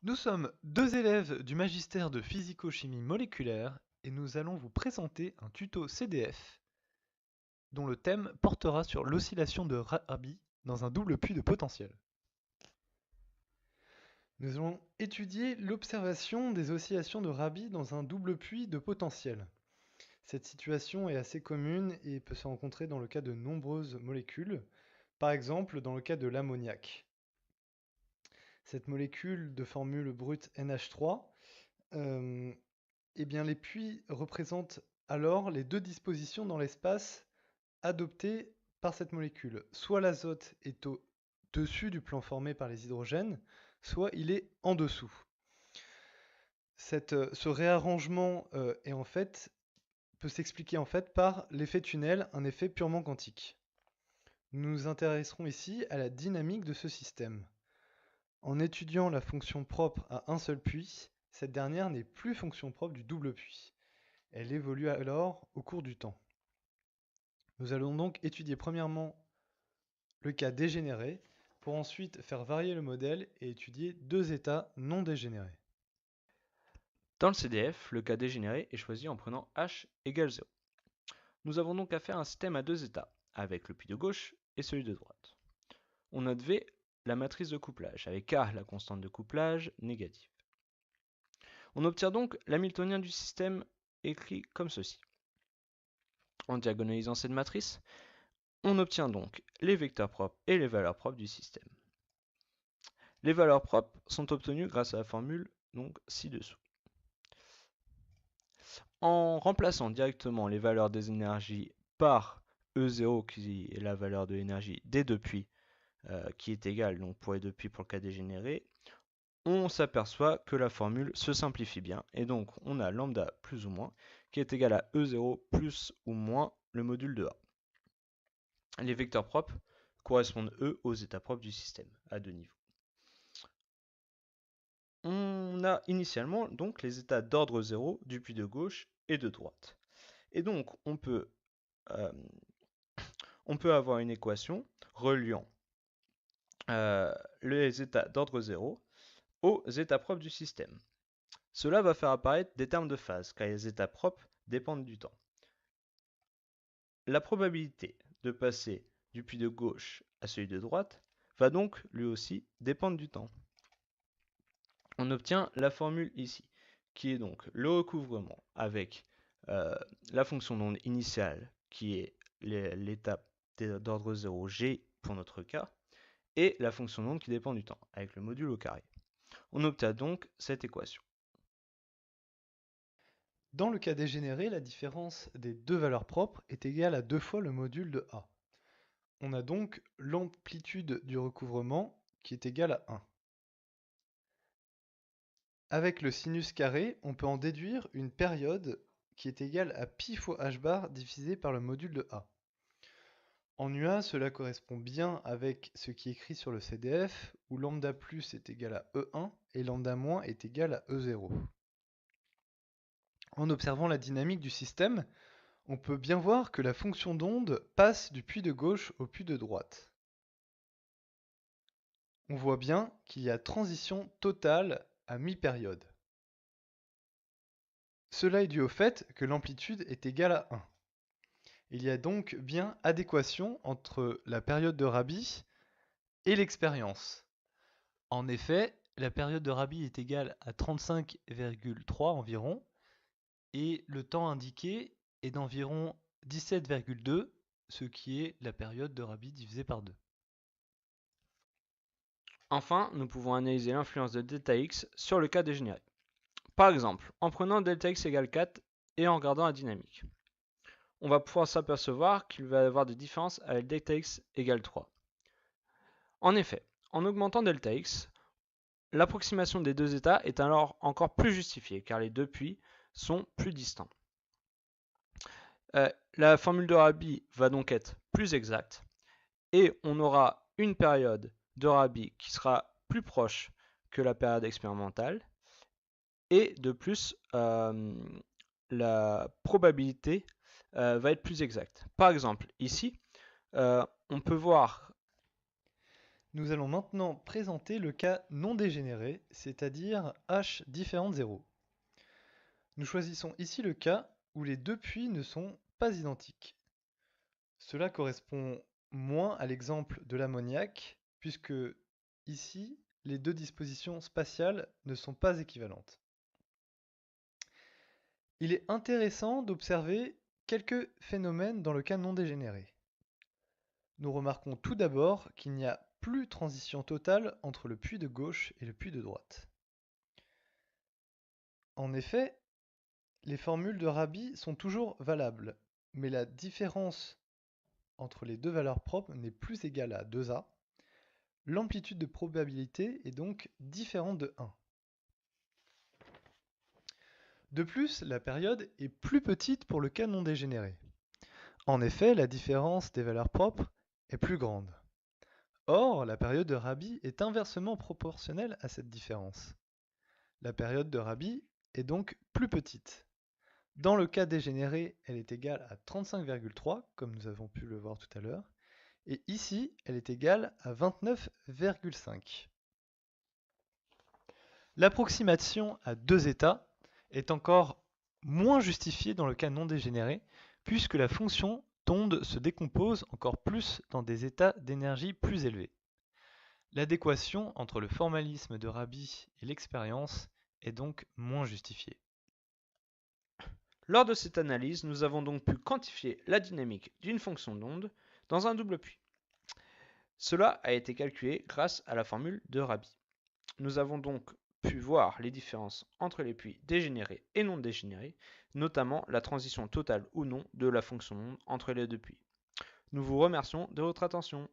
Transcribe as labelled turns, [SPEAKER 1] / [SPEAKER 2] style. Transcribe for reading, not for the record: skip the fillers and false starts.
[SPEAKER 1] Nous sommes deux élèves du magistère de physico-chimie moléculaire et nous allons vous présenter un tuto CDF dont le thème portera sur l'oscillation de Rabi dans un double puits de potentiel. Nous allons étudier l'observation des oscillations de Rabi dans un double puits de potentiel. Cette situation est assez commune et peut se rencontrer dans le cas de nombreuses molécules, par exemple dans le cas de l'ammoniac. Cette molécule de formule brute NH3 eh bien, les puits représentent alors les deux dispositions dans l'espace adoptées par cette molécule. Soit l'azote est au-dessus du plan formé par les hydrogènes, soit il est en dessous. Ce réarrangement peut s'expliquer par l'effet tunnel, un effet purement quantique. Nous nous intéresserons ici à la dynamique de ce système. En étudiant la fonction propre à un seul puits, cette dernière n'est plus fonction propre du double puits. Elle évolue alors au cours du temps. Nous allons donc étudier premièrement le cas dégénéré, pour ensuite faire varier le modèle et étudier deux états non dégénérés.
[SPEAKER 2] Dans le CDF, le cas dégénéré est choisi en prenant h égale 0. Nous avons donc affaire à un système à deux états, avec le puits de gauche et celui de droite. On note V la matrice de couplage, avec K la constante de couplage négative. On obtient donc l'hamiltonien du système écrit comme ceci. En diagonalisant cette matrice, on obtient donc les vecteurs propres et les valeurs propres du système. Les valeurs propres sont obtenues grâce à la formule donc ci-dessous. En remplaçant directement les valeurs des énergies par E0 qui est la valeur de l'énergie des deux puits qui est égale donc pour les deux puits pour le cas dégénéré, on s'aperçoit que la formule se simplifie bien et donc on a lambda plus ou moins qui est égal à E0 plus ou moins le module de A. Les vecteurs propres correspondent eux aux états propres du système à deux niveaux. On a initialement donc les états d'ordre 0 du puits de gauche et de droite. Et donc on peut avoir une équation reliant les états d'ordre 0 aux états propres du système. Cela va faire apparaître des termes de phase, car les états propres dépendent du temps. La probabilité de passer du puits de gauche à celui de droite va donc lui aussi dépendre du temps. On obtient la formule ici, qui est donc le recouvrement avec la fonction d'onde initiale, qui est l'étape d'ordre 0 g pour notre cas, et la fonction d'onde qui dépend du temps, avec le module au carré. On obtient donc cette équation.
[SPEAKER 1] Dans le cas dégénéré, la différence des deux valeurs propres est égale à 2 fois le module de A. On a donc l'amplitude du recouvrement qui est égale à 1. Avec le sinus carré, on peut en déduire une période qui est égale à pi fois h bar divisé par le module de A. En UA, cela correspond bien avec ce qui est écrit sur le CDF, où lambda plus est égal à E1 et lambda moins est égal à E0. En observant la dynamique du système, on peut bien voir que la fonction d'onde passe du puits de gauche au puits de droite. On voit bien qu'il y a transition totale à mi-période. Cela est dû au fait que l'amplitude est égale à 1. Il y a donc bien adéquation entre la période de Rabi et l'expérience. En effet, la période de Rabi est égale à 35,3 environ, et le temps indiqué est d'environ 17,2, ce qui est la période de Rabi divisée par 2.
[SPEAKER 2] Enfin, nous pouvons analyser l'influence de Δx sur le cas dégénéré. Par exemple, en prenant Δx égale 4 et en regardant la dynamique. On va pouvoir s'apercevoir qu'il va y avoir des différences avec Δx égale 3. En effet, en augmentant Δx, l'approximation des deux états est alors encore plus justifiée car les deux puits sont plus distants. La formule de Rabi va donc être plus exacte et on aura une période de Rabi qui sera plus proche que la période expérimentale et de plus la probabilité va être plus exacte. Par exemple, ici, on peut voir
[SPEAKER 1] Nous allons maintenant présenter le cas non dégénéré, c'est-à-dire h différent de 0. Nous choisissons ici le cas où les deux puits ne sont pas identiques. Cela correspond moins à l'exemple de l'ammoniac, puisque ici, les deux dispositions spatiales ne sont pas équivalentes. Il est intéressant d'observer quelques phénomènes dans le cas non dégénéré. Nous remarquons tout d'abord qu'il n'y a plus transition totale entre le puits de gauche et le puits de droite. En effet, les formules de Rabi sont toujours valables, mais la différence entre les deux valeurs propres n'est plus égale à 2a. L'amplitude de probabilité est donc différente de 1. De plus, la période est plus petite pour le cas non dégénéré. En effet, la différence des valeurs propres est plus grande. Or, la période de Rabi est inversement proportionnelle à cette différence. La période de Rabi est donc plus petite. Dans le cas dégénéré, elle est égale à 35,3, comme nous avons pu le voir tout à l'heure, et ici, elle est égale à 29,5. L'approximation à deux états est encore moins justifiée dans le cas non dégénéré, puisque la fonction d'onde se décompose encore plus dans des états d'énergie plus élevés. L'adéquation entre le formalisme de Rabi et l'expérience est donc moins justifiée.
[SPEAKER 2] Lors de cette analyse, nous avons donc pu quantifier la dynamique d'une fonction d'onde dans un double puits. Cela a été calculé grâce à la formule de Rabi. Nous avons donc pu voir les différences entre les puits dégénérés et non dégénérés, notamment la transition totale ou non de la fonction d'onde entre les deux puits. Nous vous remercions de votre attention.